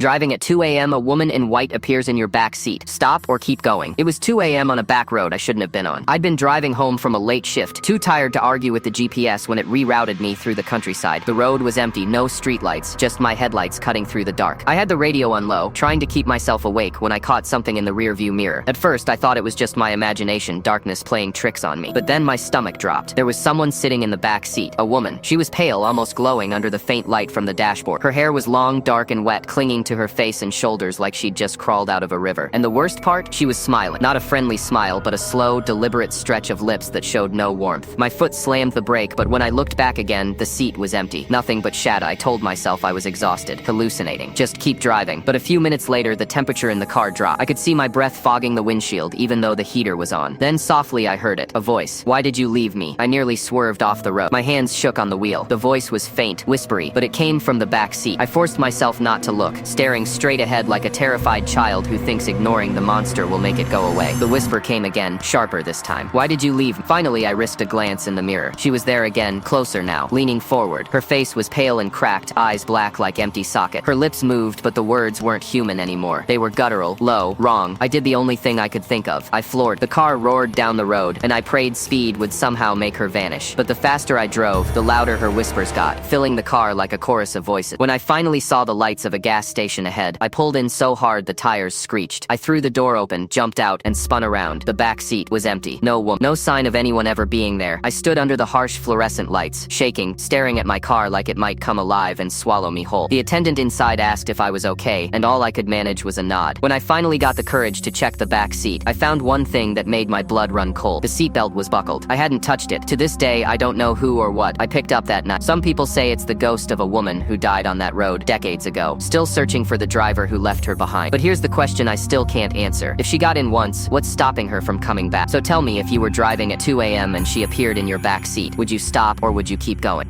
Driving at 2 a.m., a woman in white appears in your back seat. Stop or keep going. It was 2 a.m. on a back road I shouldn't have been on. I'd been driving home from a late shift, too tired to argue with the GPS when it rerouted me through the countryside. The road was empty, no streetlights, just my headlights cutting through the dark. I had the radio on low, trying to keep myself awake when I caught something in the rearview mirror. At first, I thought it was just my imagination, darkness playing tricks on me. But then my stomach dropped. There was someone sitting in the back seat, a woman. She was pale, almost glowing under the faint light from the dashboard. Her hair was long, dark, and wet, clinging to her face and shoulders like she'd just crawled out of a river. And the worst part? She was smiling. Not a friendly smile, but a slow, deliberate stretch of lips that showed no warmth. My foot slammed the brake, but when I looked back again, the seat was empty. Nothing but shadow. I told myself I was exhausted, hallucinating. Just keep driving. But a few minutes later, the temperature in the car dropped. I could see my breath fogging the windshield, even though the heater was on. Then softly I heard it. A voice. "Why did you leave me?" I nearly swerved off the road. My hands shook on the wheel. The voice was faint, whispery, but it came from the back seat. I forced myself not to look, staring straight ahead like a terrified child who thinks ignoring the monster will make it go away. The whisper came again, sharper this time. "Why did you leave?" Finally, I risked a glance in the mirror. She was there again, closer now, leaning forward. Her face was pale and cracked, eyes black like empty socket. Her lips moved, but the words weren't human anymore. They were guttural, low, wrong. I did the only thing I could think of. I floored. The car roared down the road, and I prayed speed would somehow make her vanish. But the faster I drove, the louder her whispers got, filling the car like a chorus of voices. When I finally saw the lights of a gas station ahead, I pulled in so hard the tires screeched. I threw the door open, jumped out, and spun around. The back seat was empty. No woman. No sign of anyone ever being there. I stood under the harsh fluorescent lights, shaking, staring at my car like it might come alive and swallow me whole. The attendant inside asked if I was okay, and all I could manage was a nod. When I finally got the courage to check the back seat, I found one thing that made my blood run cold. The seatbelt was buckled. I hadn't touched it. To this day, I don't know who or what I picked up that night. Some people say it's the ghost of a woman who died on that road decades ago, still searching for the driver who left her behind. But here's the question I still can't answer. If she got in once, what's stopping her from coming back? So tell me, if you were driving at 2 a.m. and she appeared in your back seat, would you stop or would you keep going?